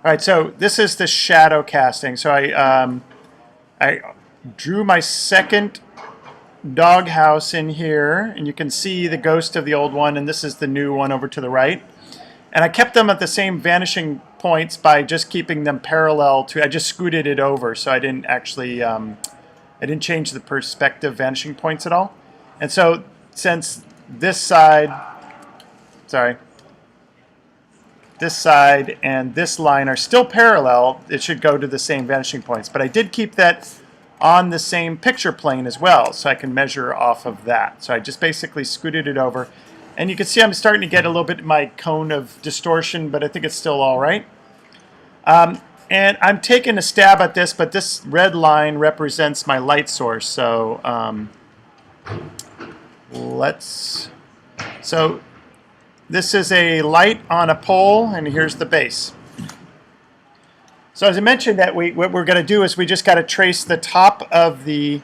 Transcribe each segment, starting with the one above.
All right, so this is the shadow casting. So I drew my second doghouse in here, and you can see the ghost of the old one, and this is the new one over to the right. And I kept them at the same vanishing points by just keeping them parallel to. I just scooted it over, so I didn't actually I didn't change the perspective vanishing points at all. And so since this side, sorry, this side and this line are still parallel, it should go to the same vanishing points. But I did keep that on the same picture plane as well, so I can measure off of that. So I just basically scooted it over. And you can see I'm starting to get a little bit of my cone of distortion, but I think it's still all right. And I'm taking a stab at this, but this red line represents my light source. So so this is a light on a pole, and here's the base. So as I mentioned, that what we're going to do is we just got to trace the top of the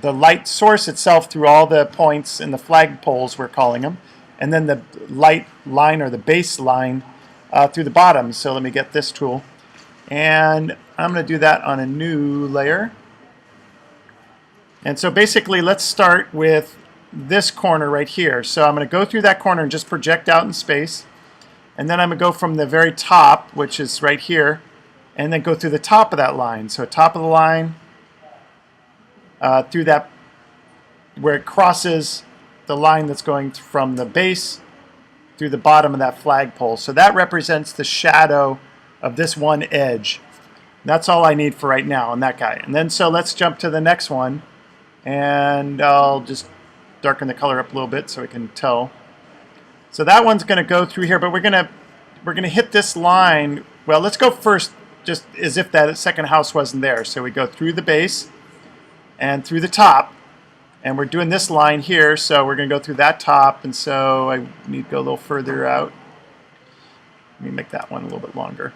light source itself through all the points in the flag poles, we're calling them, and then the light line or the base line through the bottom. So let me get this tool, and I'm going to do that on a new layer. And so basically, let's start with this corner right here. So I'm going to go through that corner and just project out in space, and then I'm going to go from the very top, which is right here, and then go through the top of that line. So top of the line, through that, where it crosses the line that's going from the base through the bottom of that flagpole. So that represents the shadow of this one edge. That's all I need for right now on that guy. And then so let's jump to the next one, and I'll just darken the color up a little bit so we can tell. So that one's going to go through here, but we're going to hit this line. Well, let's go first just as if that second house wasn't there. So we go through the base and through the top, and we're doing this line here, so we're going to go through that top, and so I need to go a little further out. Let me make that one a little bit longer.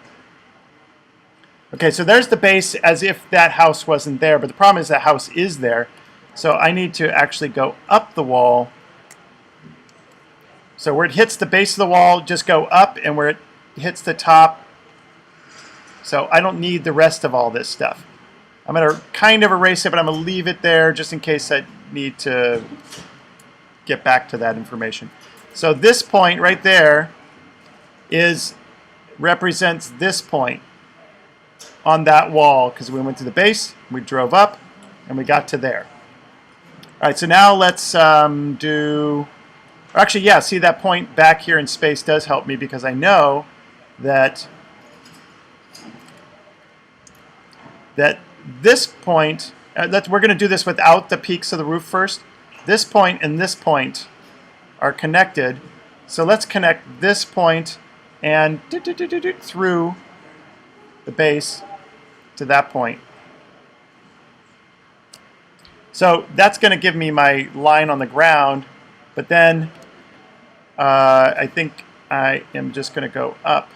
Okay, so there's the base as if that house wasn't there, but the problem is that house is there, so I need to actually go up the wall. So where it hits the base of the wall, just go up, and where it hits the top, so I don't need the rest of all this stuff. I'm going to kind of erase it, but I'm going to leave it there just in case I need to get back to that information. So this point right there represents this point on that wall, because we went to the base, we drove up, and we got to there. All right, so now let's actually, yeah, see that point back here in space does help me, because I know that this point, we're going to do this without the peaks of the roof first. This point and this point are connected. So let's connect this point and through the base to that point. So that's going to give me my line on the ground, but then I think I am just going to go up.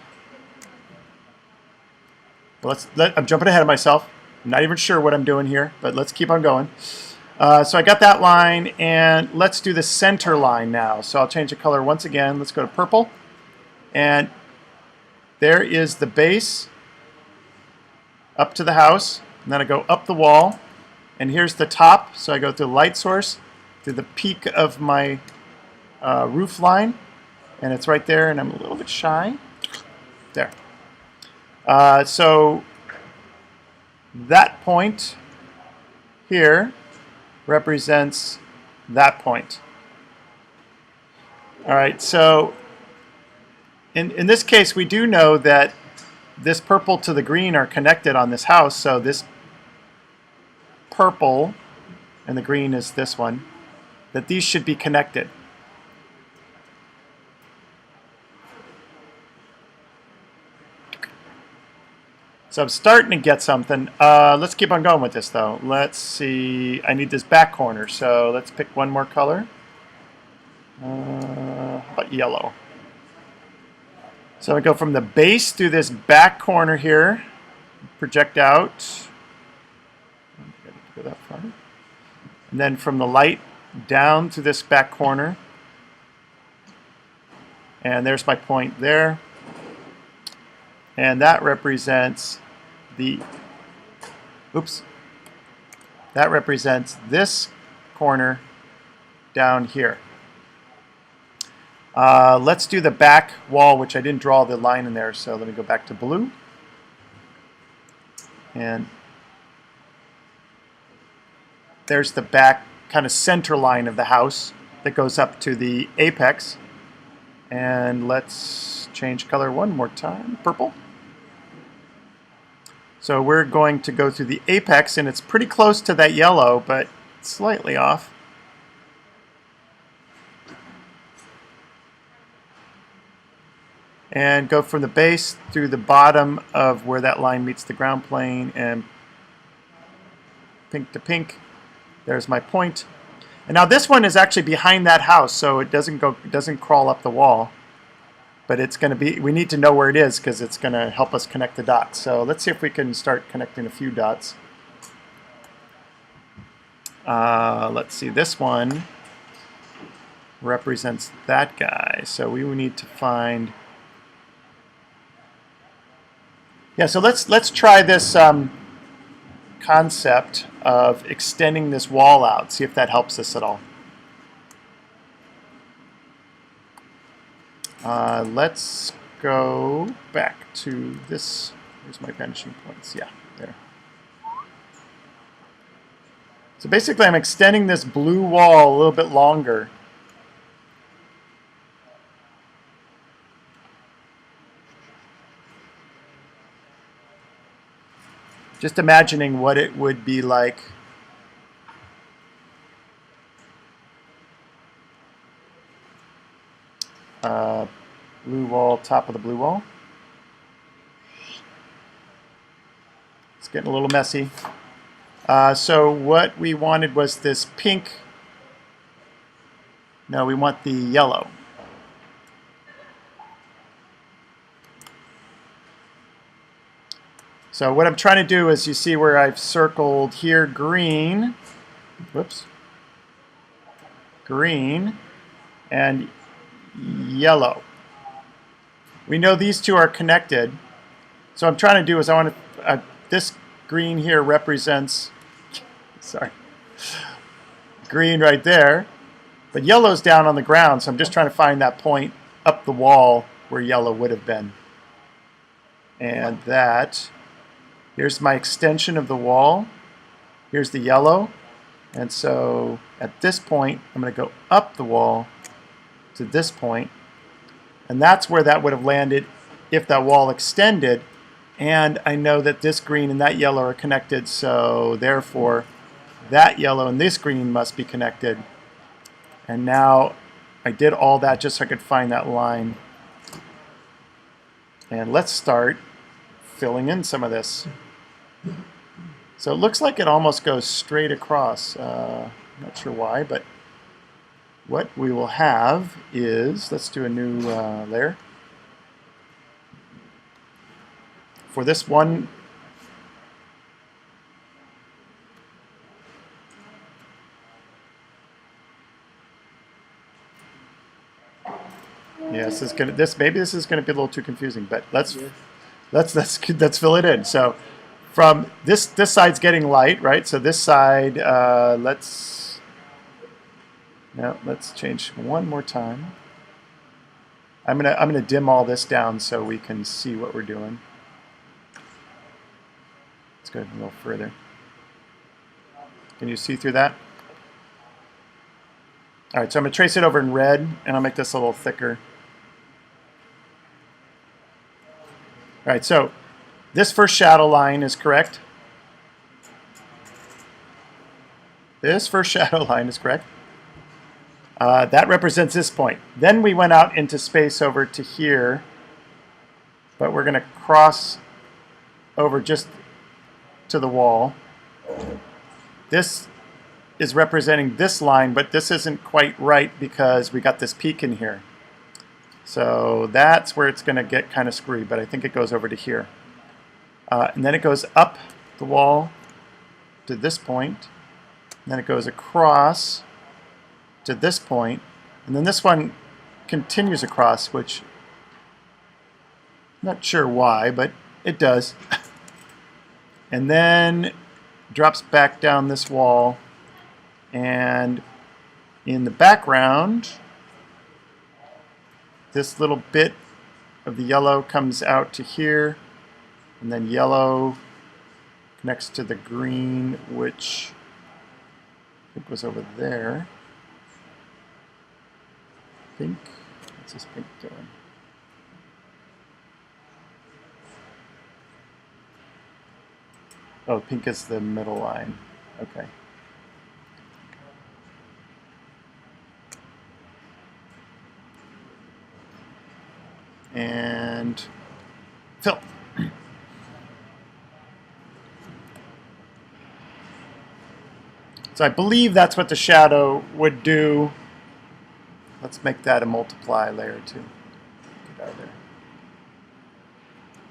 Well, I'm jumping ahead of myself. I'm not even sure what I'm doing here, but let's keep on going. So I got that line, and let's do the center line now. So I'll change the color once again. Let's go to purple. And there is the base up to the house. And then I go up the wall. And here's the top. So I go through the light source, through the peak of my roof line. And it's right there, and I'm a little bit shy. There. So that point here represents that point. All right, so in this case, we do know that this purple to the green are connected on this house. So this purple and the green is this one, that these should be connected. So I'm starting to get something. Let's keep on going with this, though. Let's see. I need this back corner, so let's pick one more color. How about yellow? So I go from the base through this back corner here, project out. Go that far. And then from the light down through this back corner. And there's my point there. And that represents the, oops, that represents this corner down here. Let's do the back wall, which I didn't draw the line in there, so let me go back to blue. And there's the back kind of center line of the house that goes up to the apex. And let's change color one more time, purple. So we're going to go through the apex, and it's pretty close to that yellow, but slightly off. And go from the base through the bottom of where that line meets the ground plane, and pink to pink. There's my point. And now this one is actually behind that house, so it doesn't crawl up the wall. But it's going to be, we need to know where it is because it's going to help us connect the dots. So let's see if we can start connecting a few dots. Let's see, this one represents that guy. So we will need to find, yeah, so let's try this concept of extending this wall out, see if that helps us at all. Let's go back to this. Here's my vanishing points. Yeah, there. So basically I'm extending this blue wall a little bit longer. Just imagining what it would be like blue wall, top of the blue wall. It's getting a little messy. So what we wanted was this pink. No, we want the yellow. So what I'm trying to do is, you see where I've circled here green, whoops, green and yellow. We know these two are connected. So what I'm trying to do is I want to, this green here represents, sorry, green right there, but yellow's down on the ground, so I'm just trying to find that point up the wall where yellow would have been. And that, here's my extension of the wall. Here's the yellow. And so at this point, I'm going to go up the wall to this point. And that's where that would have landed if that wall extended. And I know that this green and that yellow are connected, so therefore that yellow and this green must be connected. And now I did all that just so I could find that line. And let's start filling in some of this. So it looks like it almost goes straight across. Not sure why, but what we will have is, let's do a new layer. For this one, yes, maybe this is gonna be a little too confusing, but let's fill it in. So from this side's getting light, right? So this side, let's change one more time. I'm gonna dim all this down so we can see what we're doing. Let's go a little further. Can you see through that? All right, so I'm gonna trace it over in red, and I'll make this a little thicker. All right, so this first shadow line is correct. This first shadow line is correct. That represents this point. Then we went out into space over to here, but we're going to cross over just to the wall. This is representing this line, but this isn't quite right because we got this peak in here. So that's where it's going to get kind of screwy, but I think it goes over to here. And then it goes up the wall to this point. And then it goes across to this point. And then this one continues across, which Not sure why, but it does. And then drops back down this wall, and in the background, this little bit of the yellow comes out to here, and then yellow connects to the green, which I think was over there. Pink. What's this pink doing? Oh, pink is the middle line. Okay. And fill. So I believe that's what the shadow would do. Let's make that a multiply layer too. Get out of there.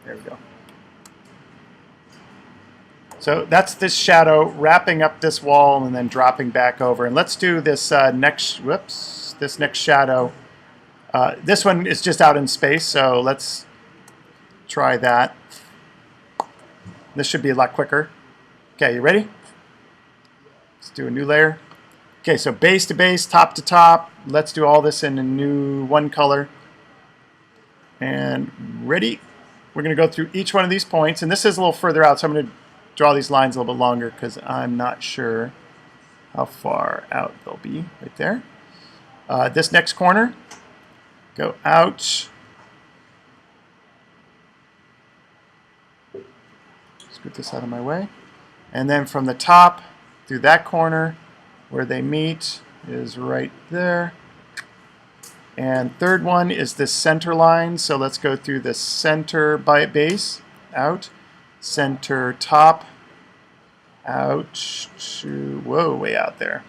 There we go. So that's this shadow wrapping up this wall and then dropping back over. And let's do this this next shadow. This one is just out in space, so let's try that. This should be a lot quicker. Okay, you ready? Let's do a new layer. Okay, so base to base, top to top. Let's do all this in a new one color. And ready? We're going to go through each one of these points. And this is a little further out, so I'm going to draw these lines a little bit longer because I'm not sure how far out they'll be. Right there. This next corner, go out. Scoot this out of my way. And then from the top through that corner where they meet is right there. And third one is this center line. So let's go through the center base, out, center top, out to, whoa, way out there.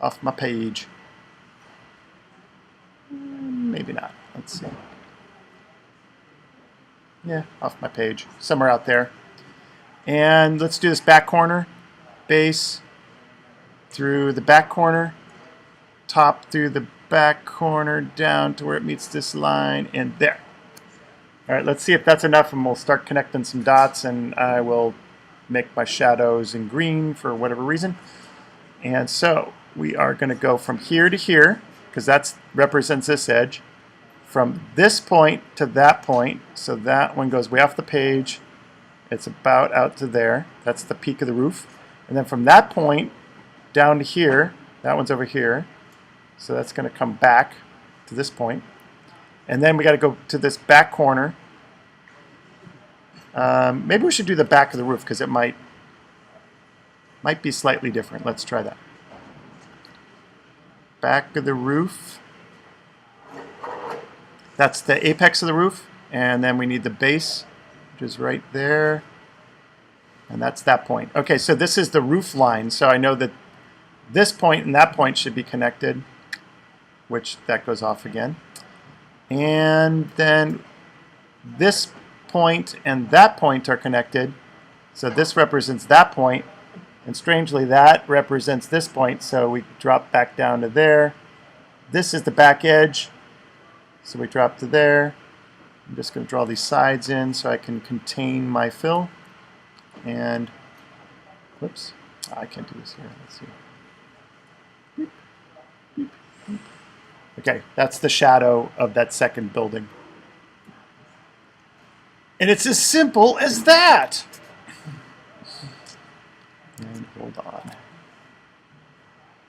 Off my page. Maybe not. Let's see. Yeah, off my page. Somewhere out there. And let's do this back corner. Base through the back corner. Top through the back corner down to where it meets this line and there. All right, let's see if that's enough and we'll start connecting some dots and I will make my shadows in green for whatever reason. And so we are going to go from here to here because that represents this edge. From this point to that point, so that one goes way off the page. It's about out to there. That's the peak of the roof. And then from that point down to here, that one's over here. So that's going to come back to this point. And then we got to go to this back corner. Maybe we should do the back of the roof because it might be slightly different. Let's try that. Back of the roof. That's the apex of the roof. And then we need the base, which is right there. And that's that point. Okay, so this is the roof line. So I know that this point and that point should be connected, which that goes off again. And then this point and that point are connected. So this represents that point. And strangely, that represents this point. So we drop back down to there. This is the back edge. So we drop to there. I'm just going to draw these sides in so I can contain my fill. And, whoops, I can't do this here. Let's see. Beep, beep, beep. Okay, that's the shadow of that second building. And it's as simple as that. And hold on.